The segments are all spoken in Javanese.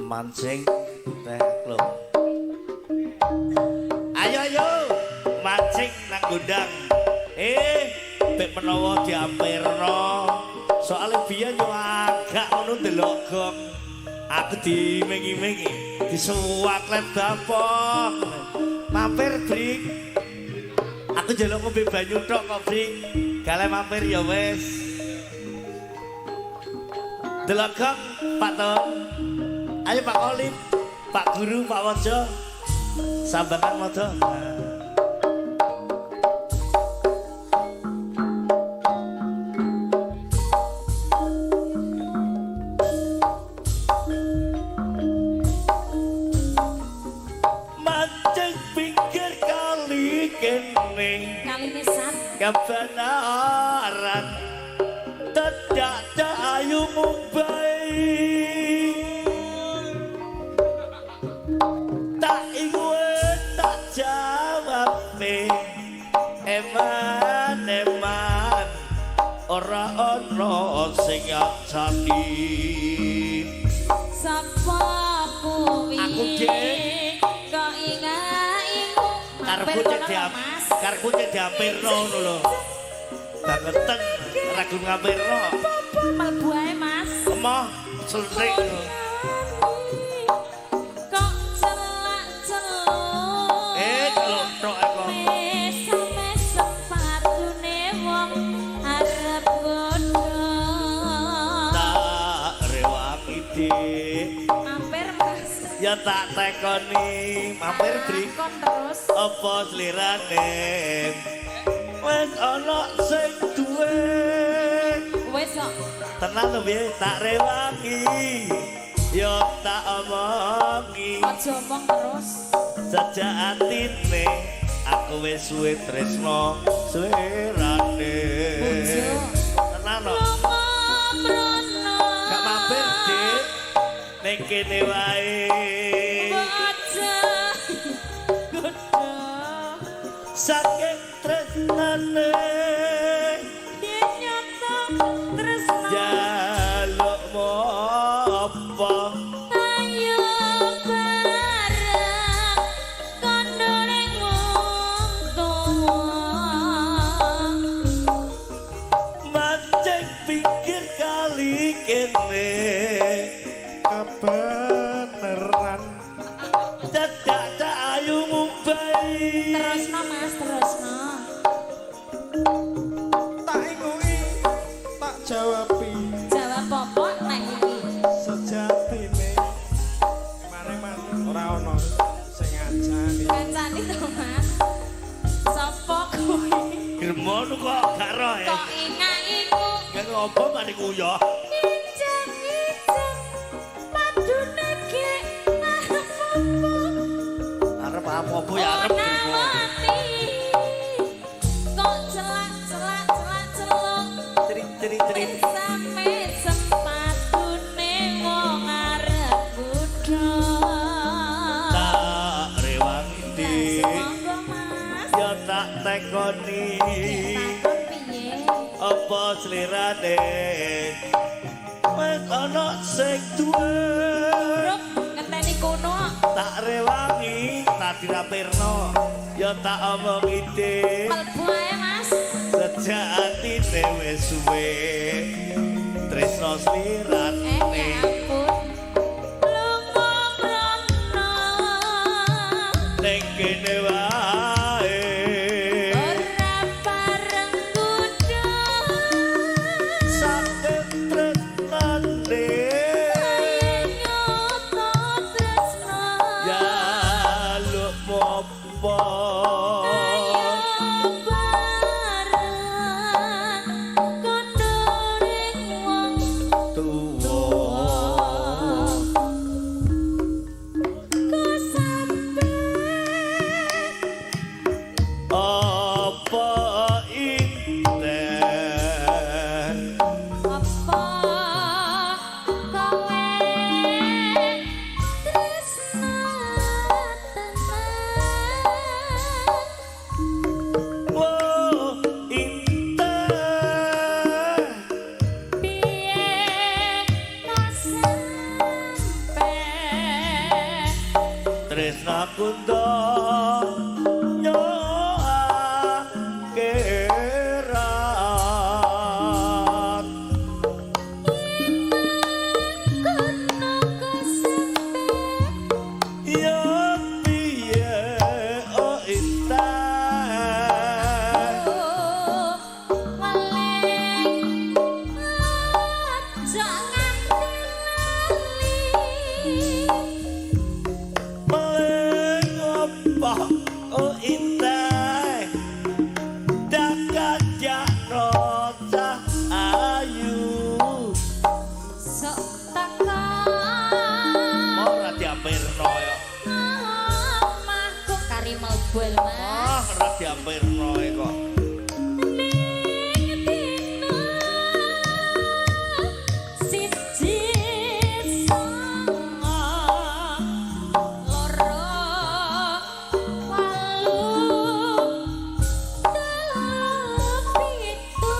mancing teh lho. Ayo mancing nang gudang. Bek menawa diampirno. Soale biyen yo agak ngono ndelok gong. Aku dimengi-mengi, disuwak let bapok. Mampir, Brik. Aku njaluk ngombe banyu tok kok, Brik. Gale mampir ya wis. Delok gong, Pak Tom. Ayo Pak Olip, Pak Guru, Pak Wojo. Sambangan modo. Mancing pinggir kali kene. Kali pisan. Kebenaran tidak ayu mumbai. Tak ingin tak jawab eman ora ono sing ngancani. Sapa kuwi? Aku Dik. Kok inga-ingu. Karepku cek diampirno ngono lho. Bangeteng ragu ngampirno. Mlebu ae, Mas. Emoh selrik. Kok celak-celuk. Klothok kok. Mesem-mesem patune wong arep godho. Tak rewangi Dik. Mampir, Mas. Ya tak tekoni mampir Brik. Kon terus. Apa slirane? Wes ana sing duwe. Wes kok. Tenan lho piye tak rewangi. Ya tak omongi. Aja omong terus. Sejak atine aku wis suwe tresno slirane. Bojo. Tenan lho. Mrono. Gak mampir Dik. Ning kene wae. Bocah. Godho. Saking tresnane Yen nyoto tresno. jaluk apa Ayo bareng kandhane wong tuwa. mancing pinggir kali kene kebeneran dadak ayu mumbai. Terusno Mas, terusno. Tak ingui tak jawabi Jawab apa nek iki? sejatine mane-mane ora ono sing ngancani. Kancane to Mas. Sopo kuwi? Germono kok gak roh ya. Kok inga-ingu. Gak ngopo mari kuyah. Ijeng-ijeng padune ge arep apa? Arep apa ya arep Ora Germo. mati. Kok celak-celuk. Cerit-cerit. Mesem-mesem padune wong arep godho. Tak rewangi Dik. Monggo Mas. Ya tak tekoni Takon piye? apa slirane. Wes ana sing duwe. Rup ngenteni kono. Tak rewangi tak dirapirno. Ya tak omongi Dik. Mlebu ae Mas. Sejak atine wis suwe tresno Ya slirane. ampun. Lunga mrono. Ning kene wae. Ora pareng godho. Saking tresnane Nyoto tresno. jaluk apa Ayo bareng kandhane wong tuwa. tresna kundo nyoake rat kono kesempe ya piye o intan paling jangan melengop o intan dakat jakrosa ayu sok takon ora diampirno ya omahku kari mobile mas ora diampirno kok siji songo loro walu telu pitu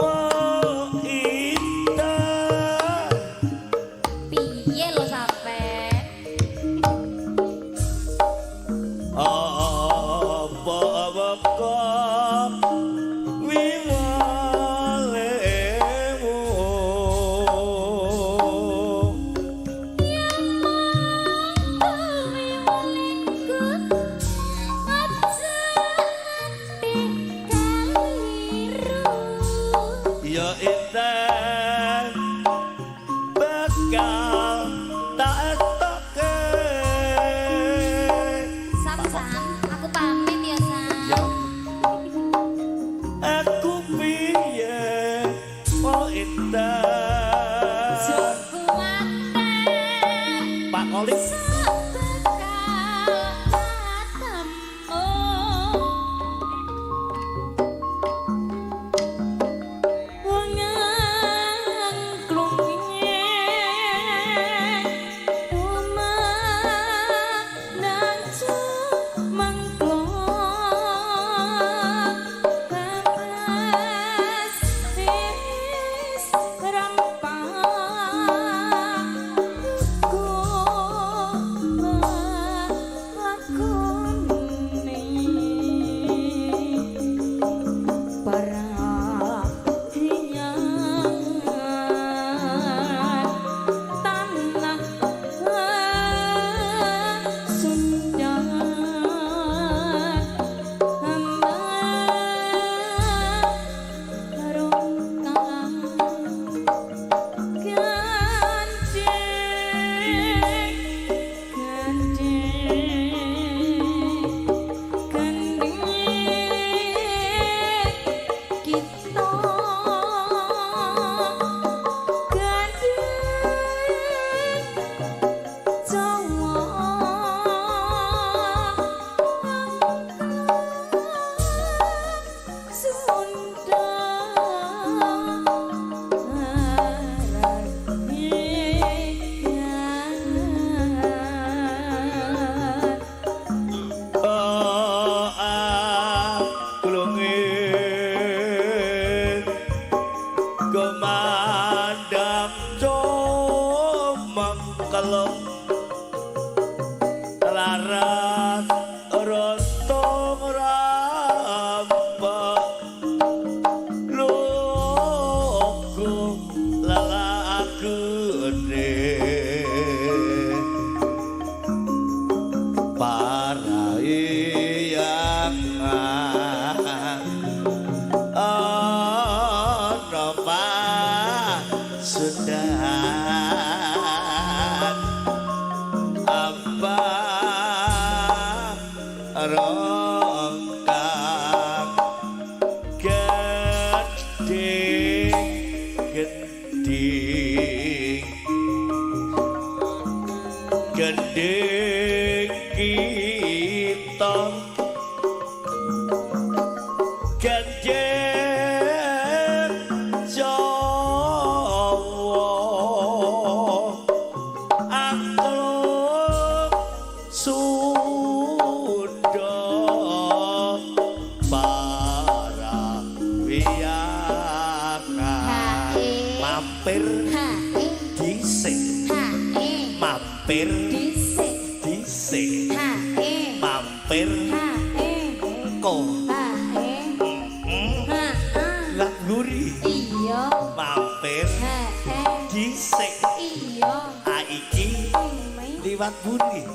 oh intan piye lo sampe apa kok wiwalemu kuwi walingku aja dikaliru ya intan bakal tak estoke Sam, aku pamit ya, Sam. ya aku piye oh intan Joku mate Pak Kolis sebekal ketemu. Wong angklungnya omah nancu mengklong bebas wis rampang ku lakoni para hinyangan tanah sundan hamba rongkang Gemandang comang kalau laras rontong rambak logo lalaku para yang sudah apa rongkang gede kita ganjen Jawa angklung sudah para wiyangan mampir dhisik mampir dhisik dhisik hae mampir hae ko hae ha lan guri iya mampir hae dhisik iya aiki umi liwat buri